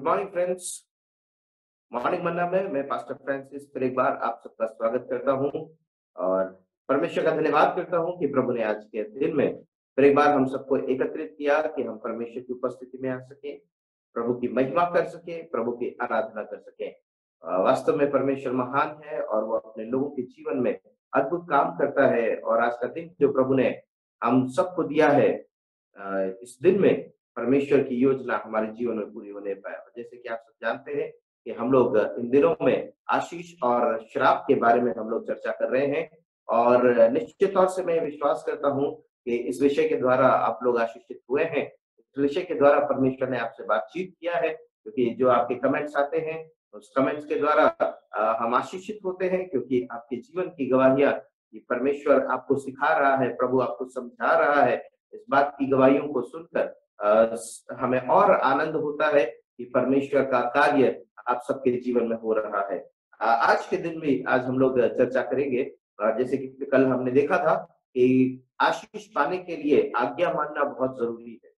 Morning friends. Morning मन्ना में मैं pastor Francis फिर एक बार आप सबका स्वागत करता हूं और परमेश्वर का धन्यवाद करता हूं कि प्रभु ने आज के दिन में फिर एक बार हम सबको एकत्रित किया कि हम परमेश्वर की उपस्थिति में आ सके, प्रभु की महिमा कर सके, प्रभु की आराधना कर सके। वास्तव में परमेश्वर महान है और वो अपने लोगों के जीवन में अद्भुत काम करता है। और आज का दिन जो प्रभु ने हम सबको दिया है, इस दिन में परमेश्वर की योजना हमारे जीवन में पूरी होने पाए। जैसे कि आप सब जानते हैं कि हम लोग इन दिनों में आशीष और श्राप के बारे में हम लोग चर्चा कर रहे हैं और निश्चित तौर से मैं विश्वास करता हूं कि इस विषय के द्वारा आप लोग आशीषित हुए हैं। इस विषय के द्वारा परमेश्वर ने आपसे बातचीत किया है, क्योंकि जो आपके कमेंट्स आते हैं उस कमेंट्स के द्वारा हम आशीषित होते हैं, क्योंकि आपके जीवन की गवाहियां कि परमेश्वर आपको सिखा रहा है, प्रभु आपको समझा रहा है। इस बात की गवाहियों को सुनकर हमें और आनंद होता है कि परमेश्वर का कार्य आप सबके जीवन में हो रहा है। आज के दिन में आज हम लोग चर्चा करेंगे। जैसे कि कल हमने देखा था कि आशीष पाने के लिए आज्ञा मानना बहुत जरूरी है।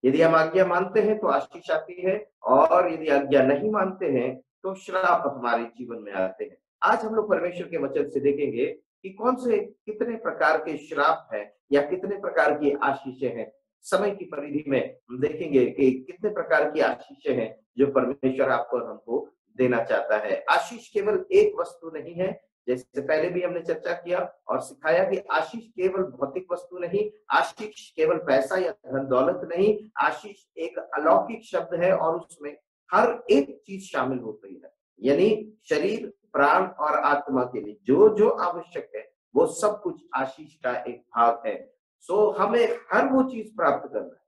यदि हम आज्ञा मानते हैं तो आशीष आती है, और यदि आज्ञा नहीं मानते हैं तो श्राप हमारे जीवन में आते हैं। आज हम लोग परमेश्वर के वचन से देखेंगे कि कौन से कितने प्रकार के श्राप हैं या कितने प्रकार की आशीषें हैं। समय की परिधि में हम देखेंगे कि कितने प्रकार की आशीषें हैं जो परमेश्वर आपको और हमको देना चाहता है। आशीष केवल एक वस्तु नहीं है, जैसे पहले भी हमने चर्चा किया और सिखाया कि आशीष केवल भौतिक वस्तु नहीं, आशीष केवल पैसा या धन दौलत नहीं, आशीष एक अलौकिक शब्द है और उसमें हर एक चीज शामिल होती है। यानी शरीर, प्राण और आत्मा के लिए जो जो आवश्यक है वो सब कुछ आशीष का एक भाग है। सो हमें हर वो चीज प्राप्त करना है,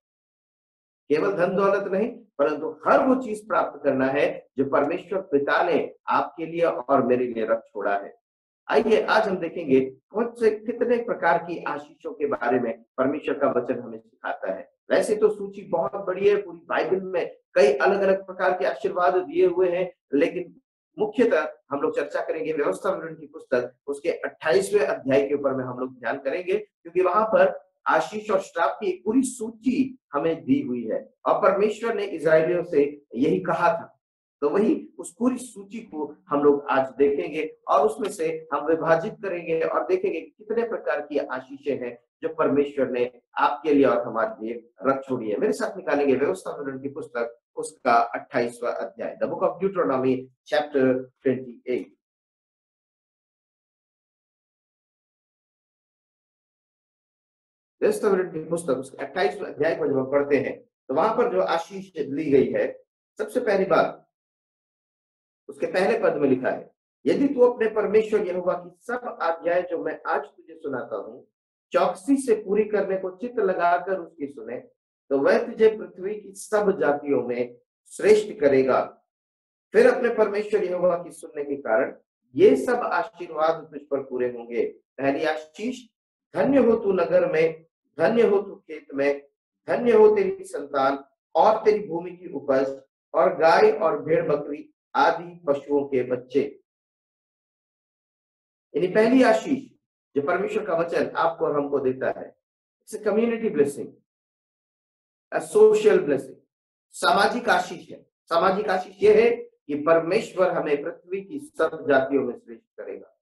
केवल धन दौलत नहीं, परंतु हर वो चीज प्राप्त करना है जो परमेश्वर पिता ने आपके लिए और मेरे लिए रख छोड़ा है। आइए आज हम देखेंगे कौन से कितने प्रकार की आशीषों के बारे में परमेश्वर का वचन हमें सिखाता है। वैसे तो सूची बहुत बड़ी है, पूरी बाइबल में कई अलग अलग प्रकार के आशीर्वाद दिए हुए हैं, लेकिन मुख्यतः हम लोग चर्चा करेंगे व्यवस्था विवरण की पुस्तक उसके 28वें अध्याय के ऊपर में हम लोग ध्यान करेंगे, क्योंकि वहां पर आशीष और श्राप की एक पूरी सूची हमें दी हुई है और परमेश्वर ने इजरायलियों से यही कहा था। तो वही उस पूरी सूची को हम लोग आज देखेंगे और उसमें से हम विभाजित करेंगे और देखेंगे कितने प्रकार की आशीषें हैं जो परमेश्वर ने आपके लिए और हमारे लिए रख छोड़ी है। मेरे साथ निकालेंगे व्यवस्था विवरण की पुस्तक उसका 28वां अध्याय, द बुक ऑफ ड्यूटरोनॉमी चैप्टर 28। व्यवस्था विवरण की पुस्तक उसके 28वें अध्याय को जब हम पढ़ते हैं तो वहां पर जो आशीष ली गई है, सबसे पहली बात उसके पहले पद में लिखा है, यदि तू अपने परमेश्वर यहोवा की सब आज्ञाएं जो मैं आज तुझे सुनाता हूँ चौकसी से पूरी करने को चित्त लगाकर उसकी सुने, तो वह तुझे पृथ्वी की सब जातियों में श्रेष्ठ करेगा। फिर अपने परमेश्वर यहोवा की सुनने के कारण ये सब आशीर्वाद तुझ पर पूरे होंगे। पहली आशीष, धन्य हो तू नगर में, धन्य हो तू खेत में, धन्य हो तेरी संतान और तेरी भूमि की उपज और गाय और भेड़ बकरी आदि पशुओं के बच्चे। यानी पहली आशीष जो परमेश्वर का वचन आपको और हमको देता है, it's a community blessing, a social blessing, सामाजिक आशीष है। सामाजिक आशीष ये है कि परमेश्वर हमें पृथ्वी की सब जातियों में श्रेष्ठ करेगा।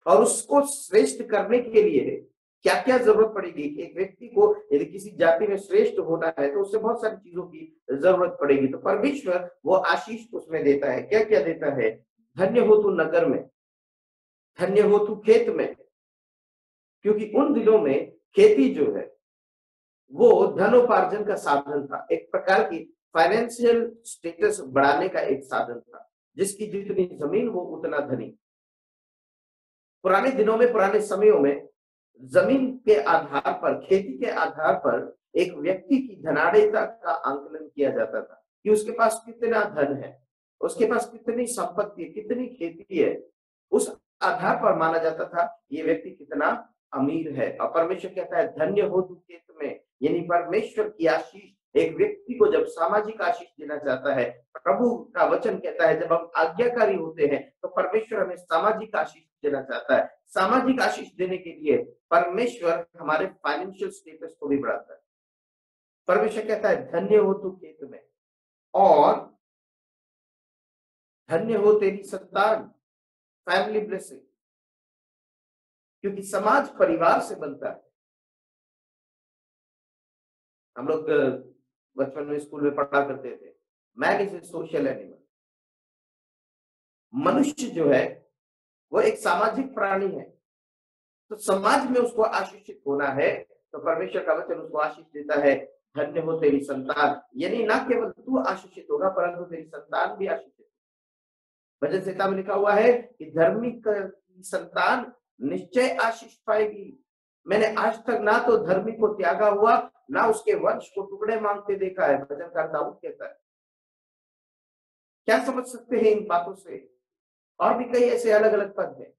और उसको श्रेष्ठ करने के लिए क्या क्या जरूरत पड़ेगी। एक व्यक्ति को यदि किसी जाति में श्रेष्ठ होना है तो उससे बहुत सारी चीजों की जरूरत पड़ेगी। तो परमेश्वर वो आशीष उसमें देता है। क्या क्या देता है? धन्य हो तू नगर में, धन्य हो तू खेत में, क्योंकि उन दिनों में खेती जो है वो धनोपार्जन का साधन था, एक प्रकार की फाइनेंशियल स्टेटस बढ़ाने का एक साधन था। जिसकी जितनी जमीन वो उतना धनी। पुराने दिनों में, पुराने समयों में जमीन के आधार पर, खेती के आधार पर एक व्यक्ति की धनाढ़ता का आंकलन किया जाता था कि उसके पास कितना धन है, उसके पास कितनी संपत्ति है, कितनी खेती है। उस आधार पर माना जाता था ये व्यक्ति कितना अमीर है। और परमेश्वर कहता है धन्य हो तू खेत में, यानी परमेश्वर की आशीष एक व्यक्ति को जब सामाजिक आशीष देना चाहता है, प्रभु का वचन कहता है जब हम आज्ञाकारी होते हैं तो परमेश्वर हमें सामाजिक आशीष देना चाहता है। सामाजिक आशीष देने के लिए परमेश्वर हमारे फाइनेंशियल स्टेटस को भी बढ़ाता है। परमेश्वर कहता है धन्य हो तू खेत में, और धन्य हो तेरी संतान, फैमिली ब्लेसिंग, क्योंकि समाज परिवार से बनता है। हम लोग बचपन में स्कूल में पढ़ा करते थे, man is a social animal. मनुष्य जो है वो एक सामाजिक प्राणी है, तो समाज में उसको आशीषित होना है, तो परमेश्वर का वचन उसको आशीष देता है, धन्य हो तेरी संतान। यानी ना केवल तू आशीषित होगा, परंतु तेरी संतान भी आशीषित होगी। भजन संहिता में लिखा हुआ है कि धर्मी की संतान निश्चय आशीष पाएगी। मैंने आज तक ना तो धर्मी को त्यागा हुआ, ना उसके वंश को टुकड़े मांगते देखा है, भजनकार दाऊद कहता है। क्या समझ सकते हैं इन बातों से? और भी कई ऐसे अलग अलग पद हैं।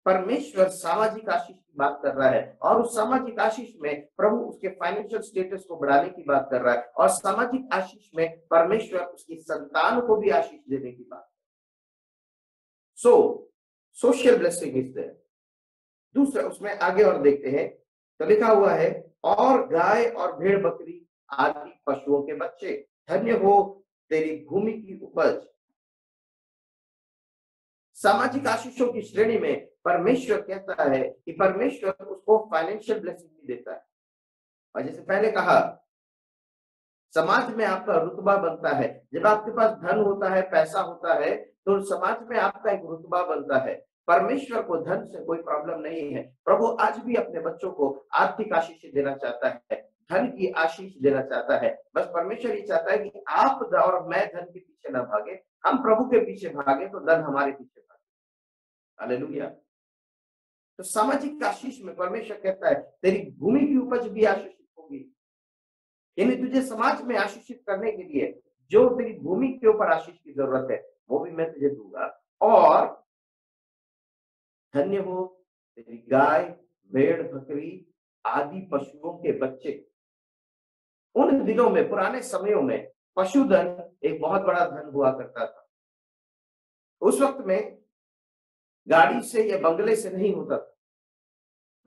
परमेश्वर सामाजिक आशीष की बात कर रहा है, और उस सामाजिक आशीष में प्रभु उसके फाइनेंशियल स्टेटस को बढ़ाने की बात कर रहा है, और सामाजिक आशीष में परमेश्वर उसकी संतान को भी आशीष देने की बात। सो सोशल ब्लेसिंग इज देयर। दूसरा उसमें आगे और देखते हैं, तो लिखा हुआ है, और गाय और भेड़ बकरी आदि पशुओं के बच्चे, धन्य हो तेरी भूमि की उपज। सामाजिक आशीषों की श्रेणी में परमेश्वर कहता है कि परमेश्वर उसको फाइनेंशियल ब्लेसिंग भी देता है। और जैसे पहले कहा, समाज में आपका रुतबा बनता है। जब आपके पास धन होता है, पैसा होता है, तो समाज में आपका एक रुतबा बनता है। परमेश्वर को धन से कोई प्रॉब्लम नहीं है। प्रभु आज भी अपने बच्चों को आर्थिक आशीष देना चाहता है, धन की आशीष देना चाहता है। बस परमेश्वर ये चाहता है कि आप और मैं धन के पीछे ना भागे, हम प्रभु के पीछे भागे तो धन हमारे पीछे भागे। हालेलुया। तो सामाजिक आशीष में परमेश्वर कहता है तेरी भूमि की उपज भी आशीषित होगी। यानी तुझे समाज में आशीषित करने के लिए जो तेरी भूमि के ऊपर आशीष की जरूरत है, वो भी मैं तुझे दूंगा। और धन्य हो तेरी गाय, भेड़, बकरी आदि पशुओं के बच्चे। उन दिनों में, पुराने समयों में पशुधन एक बहुत बड़ा धन हुआ करता था। उस वक्त में गाड़ी से या बंगले से नहीं होता था,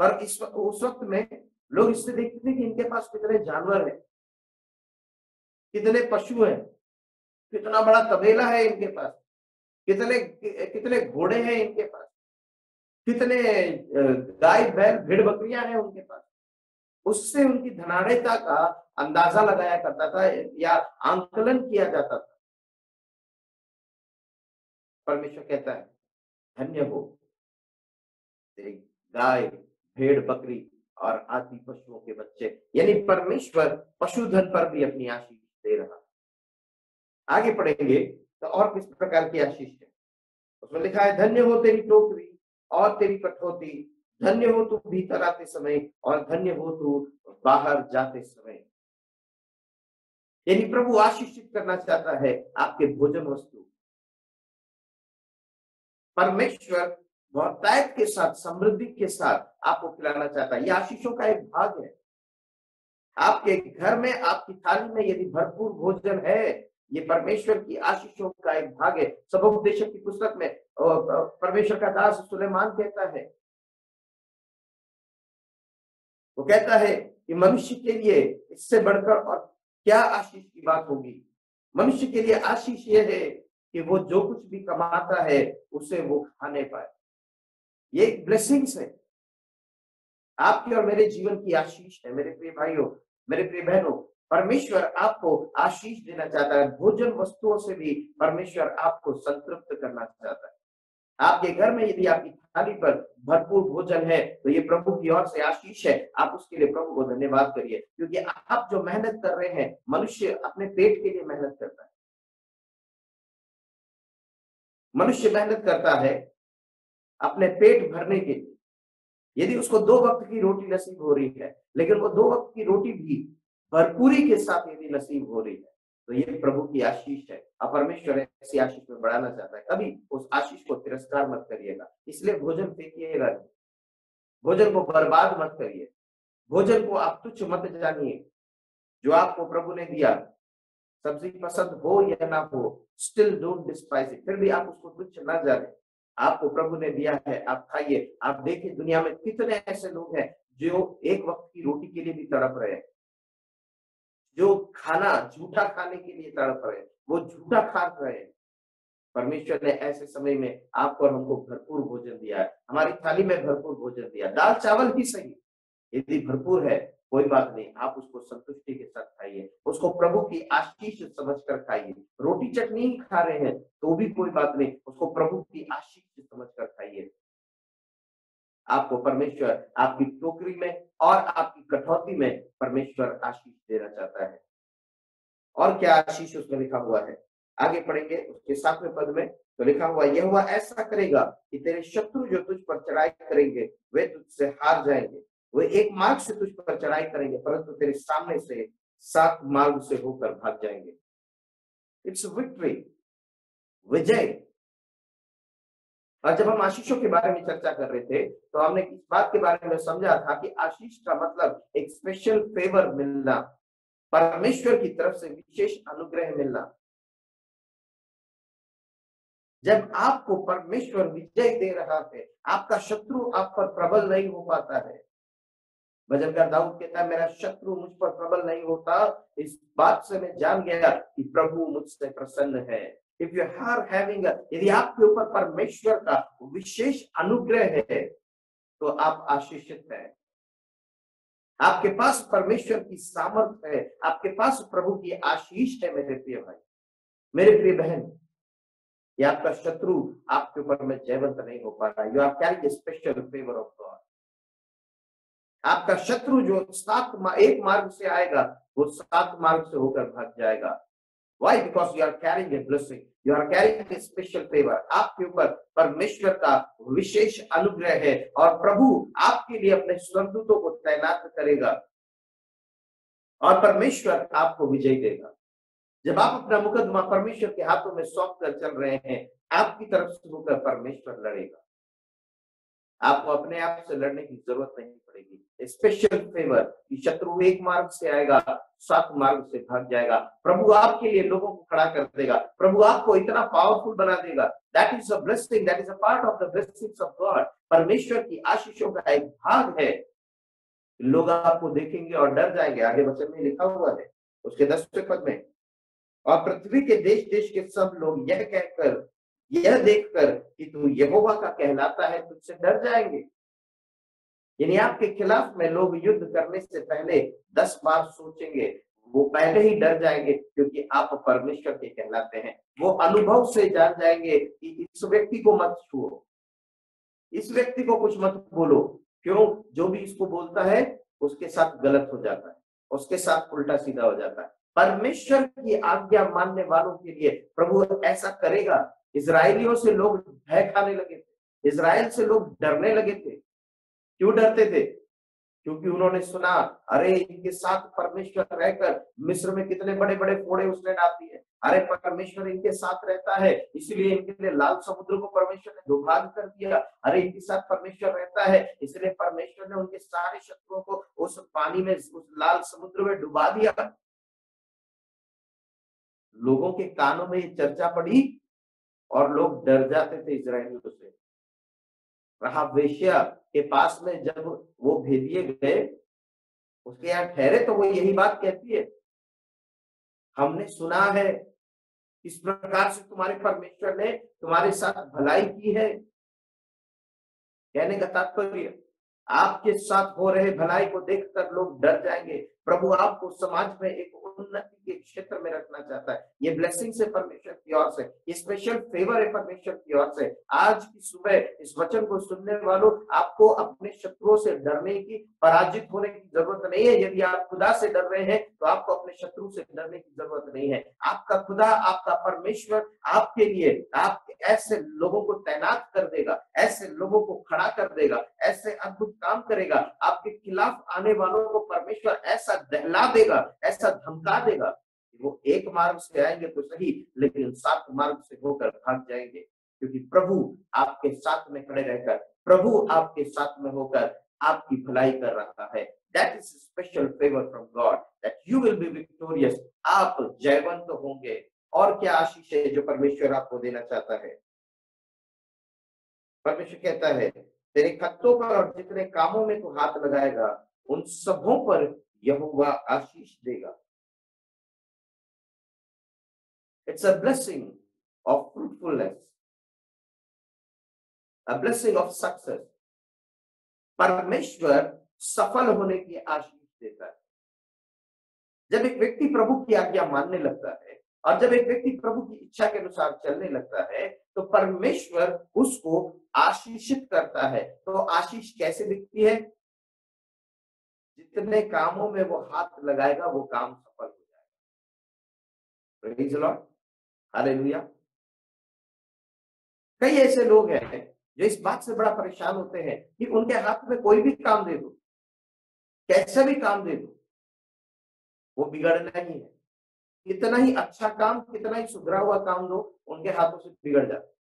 पर उस वक्त में लोग इससे देखते थे कि इनके पास कितने जानवर हैं, कितने पशु हैं, कितना बड़ा तबेला है इनके पास, कितने कितने घोड़े हैं इनके पास, कितने गाय बैल भेड़ बकरियां हैं उनके पास। उससे उनकी धनाढ़ता का अंदाजा लगाया करता था या आंकलन किया जाता था। परमेश्वर कहता है धन्य हो तेरी गाय, भेड़, बकरी और आदि पशुओं के बच्चे। यानी परमेश्वर पशुधन पर भी अपनी आशीष दे रहा। आगे पढ़ेंगे तो और किस प्रकार की आशीष है। उसमें लिखा है धन्य हो तेरी टोकरी और तेरी कठौती, धन्य हो तू भीतर आते समय और धन्य हो तू बाहर जाते समय। यानी प्रभु आशीषित करना चाहता है आपके भोजन वस्तु। परमेश्वर बहुतायत के साथ, समृद्धि के साथ आपको खिलाना चाहता है। यह आशीषों का एक भाग है। आपके घर में, आपकी थाली में यदि भरपूर भोजन है, ये परमेश्वर की आशीषों का एक भाग है। सबोपदेशक की पुस्तक में परमेश्वर का दास सुलेमान कहता है, वो कहता है कि मनुष्य के लिए इससे बढ़कर और क्या आशीष की बात होगी। मनुष्य के लिए आशीष ये है कि वो जो कुछ भी कमाता है उसे वो खाने पाए। ये एक ब्लेसिंग्स है, आपके और मेरे जीवन की आशीष है। मेरे प्रिय भाइयों, मेरे प्रिय बहनों, परमेश्वर आपको आशीष देना चाहता है। भोजन वस्तुओं से भी परमेश्वर आपको संतृप्त करना चाहता है। आपके घर में यदि आपकी थाली पर भरपूर भोजन है तो ये प्रभु की ओर से आशीष है। आप उसके लिए प्रभु को धन्यवाद करिए, क्योंकि आप जो मेहनत कर रहे हैं, मनुष्य अपने पेट के लिए मेहनत करता है। मनुष्य मेहनत करता है अपने पेट भरने के लिए। यदि उसको 2 वक्त की रोटी नसीब हो रही है, लेकिन वो 2 वक्त की रोटी भी भरपूरी के साथ यदि नसीब हो रही है, तो ये प्रभु की आशीष है। और परमेश्वर ऐसी आशीष में बढ़ाना चाहता है। कभी उस आशीष को तिरस्कार मत करिएगा। इसलिए भोजन फेंकिएगा नहीं, भोजन को बर्बाद मत करिए, भोजन को आप तुच्छ मत जानिए। जो आपको प्रभु ने दिया, सब्जी पसंद हो या ना हो, स्टिल डोंट डिस्पाइज इट। फिर भी आप उसको तुच्छ ना जाने। आपको प्रभु ने दिया है, आप खाइए। आप देखिए दुनिया में कितने ऐसे लोग हैं जो एक वक्त की रोटी के लिए भी तड़प रहे हैं, जो खाना झूठा खाने के लिए तड़प रहे हैं, वो झूठा खा रहे हैं। परमेश्वर ने ऐसे समय में आपको और हमको भरपूर भोजन दिया है, हमारी थाली में भरपूर भोजन दिया, दाल चावल ही सही, यदि भरपूर है कोई बात नहीं, आप उसको संतुष्टि के साथ खाइए, उसको प्रभु की आशीष समझकर खाइए। रोटी चटनी ही खा रहे हैं तो भी कोई बात नहीं, उसको प्रभु की आशीष समझकर खाइए। आपको परमेश्वर आपकी टोकरी में और आपकी कटौती में परमेश्वर आशीष देना चाहता है। और क्या आशीष उसमें लिखा हुआ है, आगे पढ़ेंगे उसके 7वें पद में। तो लिखा हुआ, यहोवा ऐसा करेगा कि तेरे शत्रु जो तुझ पर चढ़ाई करेंगे वे तुझसे हार जाएंगे। वे एक मार्ग से तुझ पर चढ़ाई करेंगे परंतु तेरे सामने से 7 मार्ग से होकर भाग जाएंगे। इट्स विक्ट्री, विजय। और जब हम आशीषों के बारे में चर्चा कर रहे थे तो हमने इस बात के बारे में समझा था कि आशीष का मतलब एक स्पेशल फेवर मिलना, परमेश्वर की तरफ से विशेष अनुग्रह मिलना। जब आपको परमेश्वर विजय दे रहा है, आपका शत्रु आप पर प्रबल नहीं हो पाता है। भजनकार दाऊद कहता है, मेरा शत्रु मुझ पर प्रबल नहीं होता, इस बात से मैं जान गया कि प्रभु मुझसे प्रसन्न है। इफ यू आर हैविंग, यदि आपके ऊपर परमेश्वर का विशेष अनुग्रह है तो आप आशीषित हैं। आपके पास परमेश्वर की सामर्थ्य है, आपके पास प्रभु की आशीष है। मेरे प्रिय भाई, मेरे प्रिय बहन, ये आपका शत्रु आपके ऊपर में जयवंत नहीं हो पा रहा है। You are carrying a special favour of God. आपका शत्रु जो एक मार्ग से आएगा वो 7 मार्ग से होकर भाग जाएगा। Why? Because you are carrying a blessing, you are carrying a special favor। आपके ऊपर परमेश्वर का विशेष अनुग्रह है और प्रभु आपके लिए अपने स्वर्गदूतों को तैनात करेगा और परमेश्वर आपको विजय देगा। जब आप अपना मुकदमा परमेश्वर के हाथों में सौंप कर चल रहे हैं, आपकी तरफ से होकर परमेश्वर लड़ेगा। आपको अपने आप से लड़ने की जरूरत नहीं पड़ेगी। स्पेशल फेवर कि शत्रु एक मार्ग से आएगा, 7 मार्ग से भाग जाएगा। प्रभु आपके लिए लोगों को खड़ा कर देगा, प्रभु आपको इतना पावरफुल बना देगा। That is a blessing, that is a part of the blessings of God. परमेश्वर की आशीषों का एक भाग है। लोग आपको देखेंगे और डर जाएंगे, आगे वचन में लिखा हुआ है उसके 10वें पद में, और पृथ्वी के देश देश के सब लोग यह कहकर, यह देखकर कि तू यहोवा का कहलाता है, तुझसे डर जाएंगे। यानी आपके खिलाफ में लोग युद्ध करने से पहले 10 बार सोचेंगे, वो पहले ही डर जाएंगे क्योंकि आप परमेश्वर के कहलाते हैं। वो अनुभव से जान जाएंगे कि इस व्यक्ति को मत छुओ, इस व्यक्ति को कुछ मत बोलो। क्यों? जो भी इसको बोलता है उसके साथ गलत हो जाता है, उसके साथ उल्टा सीधा हो जाता है। परमेश्वर की आज्ञा मानने वालों के लिए प्रभु ऐसा करेगा। इजरायलियों से लोग भय खाने लगे थे, इजराइल से लोग डरने लगे थे। क्यों डरते थे? क्योंकि उन्होंने सुना, अरे इनके साथ परमेश्वर रहकर मिस्र में कितने बड़े बड़े फोड़े उसने डाल दिए। अरे परमेश्वर इनके साथ रहता है, इसलिए इनके लिए लाल समुद्र को परमेश्वर ने दुभाग कर दिया। अरे इनके साथ परमेश्वर रहता है, इसलिए परमेश्वर ने उनके सारे शत्रुओं को उस पानी में, उस लाल समुद्र में डुबा दिया। लोगों के कानों में ये चर्चा पड़ी और लोग डर जाते थे इजरायलियों से। राहाब वेश्या के पास में जब वो भेदिए गए, उसके यहाँ ठहरे तो वो यही बात कहती है, हमने सुना है इस प्रकार से तुम्हारे परमेश्वर ने तुम्हारे साथ भलाई की है। कहने का तात्पर्य, आपके साथ हो रहे भलाई को देखकर लोग डर जाएंगे। प्रभु आपको समाज में एक उन्नति के क्षेत्र में रखना चाहता है। ये ब्लेसिंग है परमेश्वर की ओर से, ये स्पेशल फेवर है परमेश्वर की ओर से। आज की सुबह इस वचन को सुनने वालों, आपको अपने शत्रुओं से डरने की, पराजित होने की जरूरत नहीं है। यदि आप खुदा से डर रहे हैं तो आपको अपने शत्रु से डरने की जरूरत नहीं है। आपका खुदा, आपका परमेश्वर आपके लिए आप ऐसे लोगों को तैनात कर देगा, ऐसे लोगों को खड़ा कर देगा, ऐसे अद्भुत काम करेगा। आपके खिलाफ आने वालों को परमेश्वर ऐसा दहला देगा, ऐसा धमका देगा, वो एक मार्ग से आएंगे तो सही, लेकिन 7 मार्ग से होकर भाग जाएंगे। क्योंकि प्रभु आपके साथ में खड़े रहकर, प्रभु आपके साथ में होकर आपकी भलाई कर रहा है। That is a special favor from God that you will be victorious। आप जयवंत होंगे। और क्या आशीष है जो परमेश्वर आपको देना चाहता है? परमेश्वर कहता है, तेरे खत्तों पर और जितने कामों में तू हाथ लगाएगा उन सबों पर यहोवा आशीष देगा। It's a blessing of fruitfulness, a blessing of success. परमेश्वर सफल होने की आशीष देता है। जब एक व्यक्ति प्रभु की आज्ञा मानने लगता है और जब एक व्यक्ति प्रभु की इच्छा के अनुसार चलने लगता है तो परमेश्वर उसको आशीषित करता है। तो आशीष कैसे दिखती है? जितने कामों में वो हाथ लगाएगा वो काम सफल हो जाएगा। Praise the Lord, hallelujah. कई ऐसे लोग हैं जो इस बात से बड़ा परेशान होते हैं कि उनके हाथ में कोई भी काम दे दो, कैसा भी काम दे दो, वो बिगड़ना ही है। कितना ही अच्छा काम, कितना ही सुधरा हुआ काम दो, उनके हाथों से बिगड़ जाता है।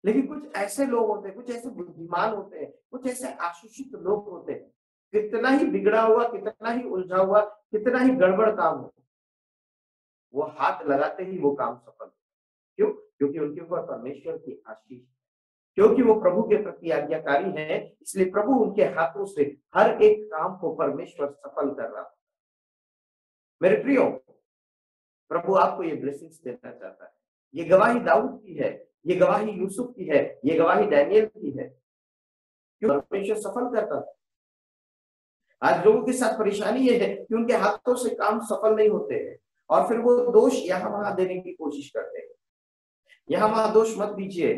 लेकिन कुछ ऐसे लोग होते हैं, कुछ ऐसे बुद्धिमान होते हैं, कुछ ऐसे आशीषित लोग होते हैं, कितना ही बिगड़ा हुआ, कितना ही उलझा हुआ, कितना ही गड़बड़ काम हो, वो हाथ लगाते ही वो काम सफल हो। क्यों? क्योंकि उनके ऊपर परमेश्वर की आशीष है, क्योंकि वो प्रभु के प्रति आज्ञाकारी हैं, इसलिए प्रभु उनके हाथों से हर एक काम को परमेश्वर सफल कर रहा है। मेरे प्रियो, प्रभु आपको ये ब्लेसिंग्स देना चाहता है। ये गवाही दाऊद की है, ये गवाही यूसुफ की है, ये गवाही दानियेल की है। क्यों? परमेश्वर सफल करता है। आज लोगों के साथ परेशानी ये है कि उनके हाथों से काम सफल नहीं होते हैं और फिर वो दोष यहाँ वहां देने की कोशिश करते हैं। यहाँ वहां दोष मत दीजिए।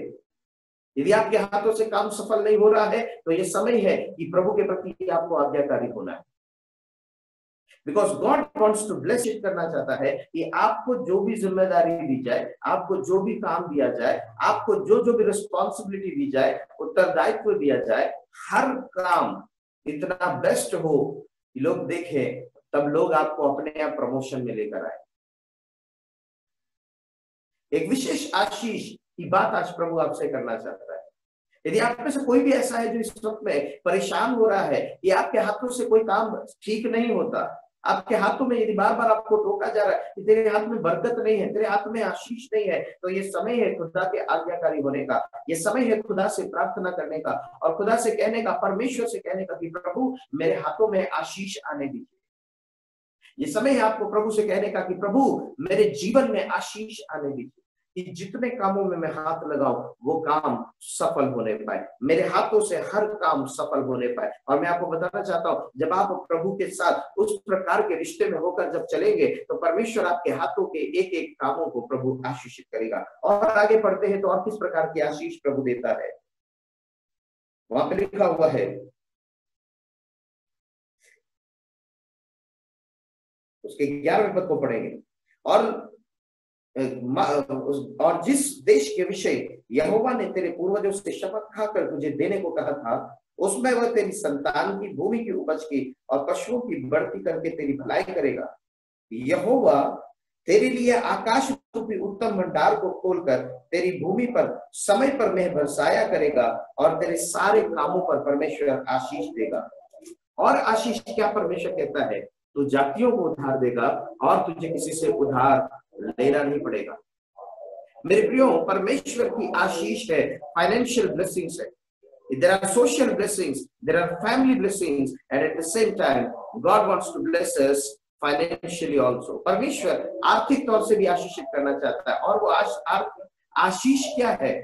यदि आपके हाथों से काम सफल नहीं हो रहा है तो ये समय है कि प्रभु के प्रति आपको आज्ञाकारी होना है। Because God wants to bless it, करना चाहता है कि आपको जो भी जिम्मेदारी दी जाए, आपको जो भी काम दिया जाए, आपको जो जो भी रिस्पॉन्सिबिलिटी दी जाए, उत्तरदायित्व दिया जाए, हर काम इतना बेस्ट हो कि लोग देखें, तब लोग आपको अपने आप प्रमोशन में लेकर आए। एक विशेष आशीष की बात आज प्रभु आपसे करना चाहता है। यदि आप में से कोई भी ऐसा है जो इस वक्त में परेशान हो रहा है कि आपके हाथों से कोई काम ठीक नहीं होता, आपके हाथों में यदि बार बार आपको टोका जा रहा है कि तेरे हाथ में बरकत नहीं है, तेरे हाथ में आशीष नहीं है, तो ये समय है खुदा के आज्ञाकारी होने का, ये समय है खुदा से प्रार्थना करने का और खुदा से कहने का, परमेश्वर से कहने का कि प्रभु मेरे हाथों में आशीष आने दीजिए। ये समय है आपको प्रभु से कहने का कि प्रभु मेरे जीवन में आशीष आने दीजिए, कि जितने कामों में मैं हाथ लगाऊं वो काम सफल होने पाए, मेरे हाथों से हर काम सफल होने पाए। और मैं आपको बताना चाहता हूं, जब आप प्रभु के साथ उस प्रकार के रिश्ते में होकर जब चलेंगे तो परमेश्वर आपके हाथों के एक एक कामों को प्रभु आशीषित करेगा। और आगे बढ़ते हैं तो और किस प्रकार की आशीष प्रभु देता है, वहां पे लिखा हुआ है, उसके 11वें पद को पढ़ेंगे। और जिस देश के विषय यहोवा ने तेरे पूर्वजों से शपथ खाकर तुझे देने को कहा था, उसमें वह तेरी संतान की, भूमि की उपज की और पशुओं की बढ़ती करके तेरी भलाई करेगा। यहोवा तेरे लिए आकाश रूपी उत्तम भंडार को खोलकर तेरी भूमि पर समय पर मेह बरसाया करेगा और तेरे सारे कामों पर परमेश्वर आशीष देगा। और आशीष क्या परमेश्वर कहता है, तू जातियों को उधार देगा और तुझे किसी से उधार लेना नहीं पड़ेगा। मेरे प्रियो, परमेश्वर की आशीष है, फाइनेंशियल ब्लेसिंग्स है, there are social blessings, there are family blessings, and at the same time God wants to bless us financially also। परमेश्वर आर्थिक तौर से भी आशीषित करना चाहता है। और वो आशीष क्या है?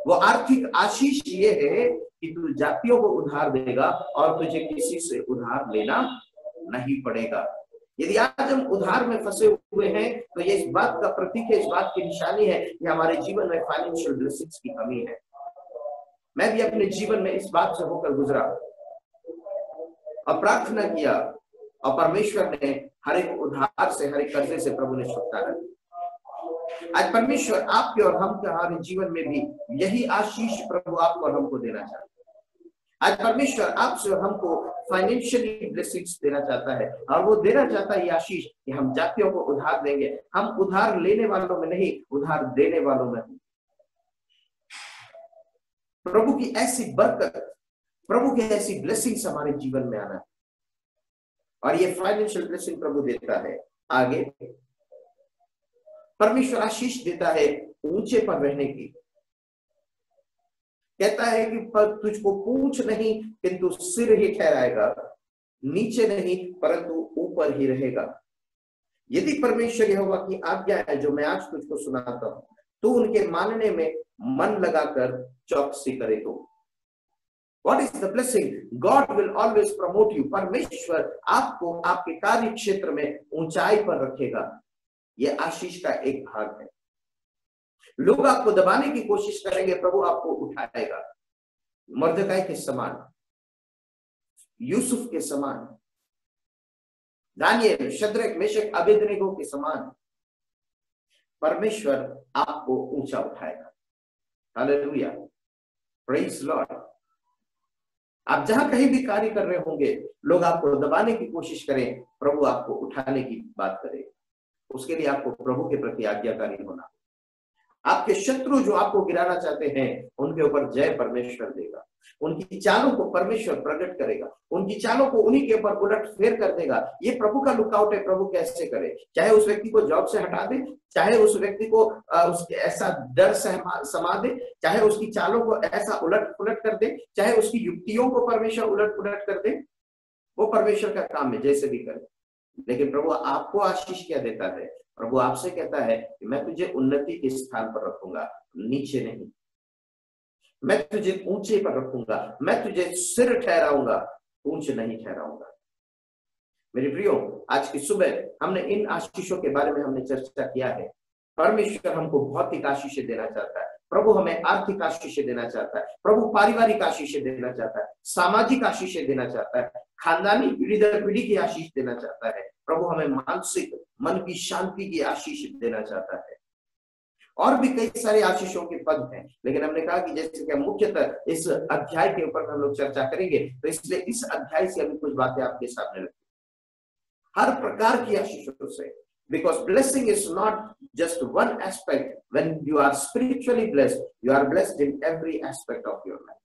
वो आर्थिक आशीष ये है कि तू जातियों को उधार देगा और तुझे किसी से उधार लेना नहीं पड़ेगा। यदि आज हम उधार में फंसे हुए हैं तो ये इस बात का प्रतीक है, इस बात की निशानी है कि हमारे जीवन में फाइनेंशियल ब्लेसिंग्स की कमी है। मैं भी अपने जीवन में इस बात से होकर गुजरा और प्रार्थना किया और परमेश्वर ने हर एक उधार से, हर एक कर्जे से प्रभु ने छुटकारा दिया। आज परमेश्वर आपके और हम के हमारे जीवन में भी यही आशीष प्रभु आपको और हमको देना चाहता है। आज परमेश्वर आपसे और हमको फाइनेंशियली ब्लेसिंग्स देना चाहता है और वो देना चाहता है ये आशीष कि हम जातियों को उधार देंगे। हम उधार लेने वालों में नहीं, उधार देने वालों में। प्रभु की ऐसी बरकत, प्रभु की ऐसी ब्लेसिंग्स हमारे जीवन में आना है और ये फाइनेंशियल ब्लेसिंग प्रभु देता है। आगे परमेश्वर आशीष देता है ऊंचे पर रहने की। कहता है कि पर तुझको पूंछ नहीं किंतु सिर ही ठहराएगा, नीचे नहीं परंतु ऊपर ही रहेगा। यदि परमेश्वर यहोवा की आज्ञा है जो मैं आज तुझको सुनाता हूं, तो उनके मानने में मन लगाकर चौकसी करे। तो What is the blessing? God will always promote you. परमेश्वर आपको आपके कार्य क्षेत्र में ऊंचाई पर रखेगा। यह आशीष का एक भाग है। लोग आपको दबाने की कोशिश करेंगे, प्रभु आपको उठाएगा। मर्दकाई के समान, यूसुफ के समान, दानियल, शद्रक, मेशक, अबेदनेगो के समान परमेश्वर आपको ऊंचा उठाएगा। Hallelujah, praise Lord. आप जहां कहीं भी कार्य कर रहे होंगे, लोग आपको दबाने की कोशिश करें, प्रभु आपको उठाने की बात करे। उसके लिए आपको प्रभु के प्रति आज्ञाकारी होना। आपके शत्रु जो आपको गिराना चाहते हैं, उनके ऊपर जय परमेश्वर देगा। उनकी चालों को परमेश्वर प्रकट करेगा, उनकी चालों को उन्हीं के ऊपर उलट फेर कर देगा। ये प्रभु का लुकआउट है। प्रभु कैसे करे? चाहे उस व्यक्ति को जॉब से हटा दे, चाहे उस व्यक्ति को उसके ऐसा डर समा दे, चाहे उसकी चालों को ऐसा उलट पुलट कर दे, चाहे उसकी युक्तियों को परमेश्वर उलट पुलट कर दे। वो परमेश्वर का काम है, जैसे भी करे। लेकिन प्रभु आपको आशीष क्या देता है? प्रभु आपसे कहता है कि मैं तुझे उन्नति के स्थान पर रखूंगा, नीचे नहीं। मैं तुझे ऊंचे पर रखूंगा, मैं तुझे सिर ठहराऊंगा, ऊंच नहीं ठहराऊंगा। मेरे प्रियो, आज की सुबह हमने इन आशीषों के बारे में हमने चर्चा किया है। परमेश्वर हमको भौतिक आशीषें देना चाहता है, प्रभु हमें आर्थिक आशीषें देना चाहता है, प्रभु पारिवारिक आशीषें देना चाहता है, सामाजिक आशीषें देना चाहता है, खानदानी पीढ़ी दर पीढ़ी की आशीष देना चाहता है। प्रभु हमें मानसिक मन की शांति की आशीष देना चाहता है। और भी कई सारे आशीषों के पद हैं, लेकिन हमने कहा कि जैसे कि मुख्यतः इस अध्याय के ऊपर हम लोग चर्चा करेंगे, तो इसलिए इस अध्याय से अभी कुछ बातें आपके सामने रखी। हर प्रकार की आशीषों से, because blessing is not just one aspect. When you are spiritually blessed, you are blessed in every aspect of your life.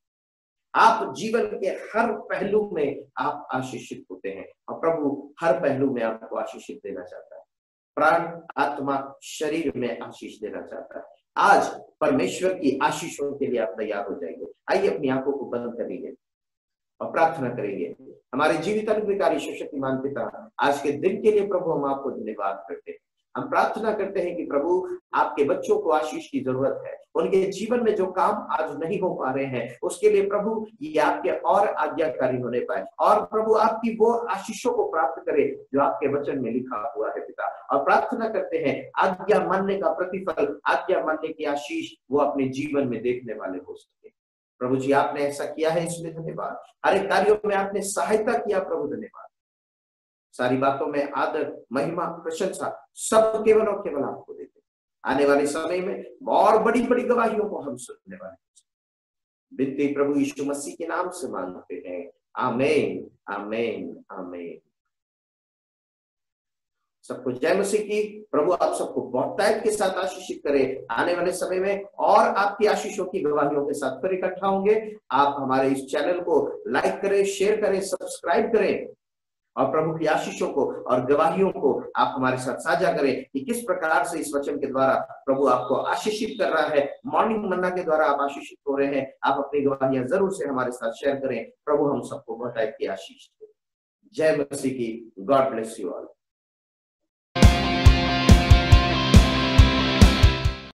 आप जीवन के हर पहलू में आप आशीषित होते हैं, और प्रभु हर पहलू में आपको आशीषित देना चाहता है। प्राण, आत्मा, शरीर में आशीष देना चाहता है। आज परमेश्वर की आशीषों के लिए आप तैयार हो जाएंगे। आइए अपनी आंखों को बंद करेंगे और प्रार्थना करेंगे। हमारे जीवित अनुग्रहकारी शक्तिमान पिता, आज के दिन के लिए प्रभु हम आपको धन्यवाद करते हैं। हम प्रार्थना करते हैं कि प्रभु आपके बच्चों को आशीष की जरूरत है। उनके जीवन में जो काम आज नहीं हो पा रहे हैं, उसके लिए प्रभु ये आपके और आज्ञाकारी होने पाए, और प्रभु आपकी वो आशीषों को प्राप्त करे जो आपके वचन में लिखा हुआ है पिता। और प्रार्थना करते हैं आज्ञा मानने का प्रतिफल, आज्ञा मानने की आशीष वो अपने जीवन में देखने वाले हो सके। प्रभु जी, आपने ऐसा किया है, इसलिए धन्यवाद। हर एक कार्यों में आपने सहायता किया, प्रभु धन्यवाद। सारी बातों में आदर, महिमा, प्रशंसा सब केवल और केवल आपको देते। आने वाले समय में और बड़ी बड़ी गवाहियों को हम सुनने वाले हैं। बिनती प्रभु यीशु मसीह के नाम से मांगते हैं, आमीन, आमीन, आमीन। सबको जय मसीह की। प्रभु आप सबको बहुतायत के साथ आशीषित करे। आने वाले समय में और आपकी आशीषों की गवाहियों के साथ फिर इकट्ठा होंगे। आप हमारे इस चैनल को लाइक करें, शेयर करें, सब्सक्राइब करें, और प्रभु की आशीषों को और गवाहियों को आप हमारे साथ साझा करें कि किस प्रकार से इस वचन के द्वारा प्रभु आपको आशीषित कर रहा है। मॉर्निंग मन्ना के द्वारा आप आशीषित हो रहे हैं। आप अपनी गवाहियां जरूर से हमारे साथ शेयर करें। प्रभु हम सबको बहुतायत की आशीष दे। जय मसीह की। God bless you all.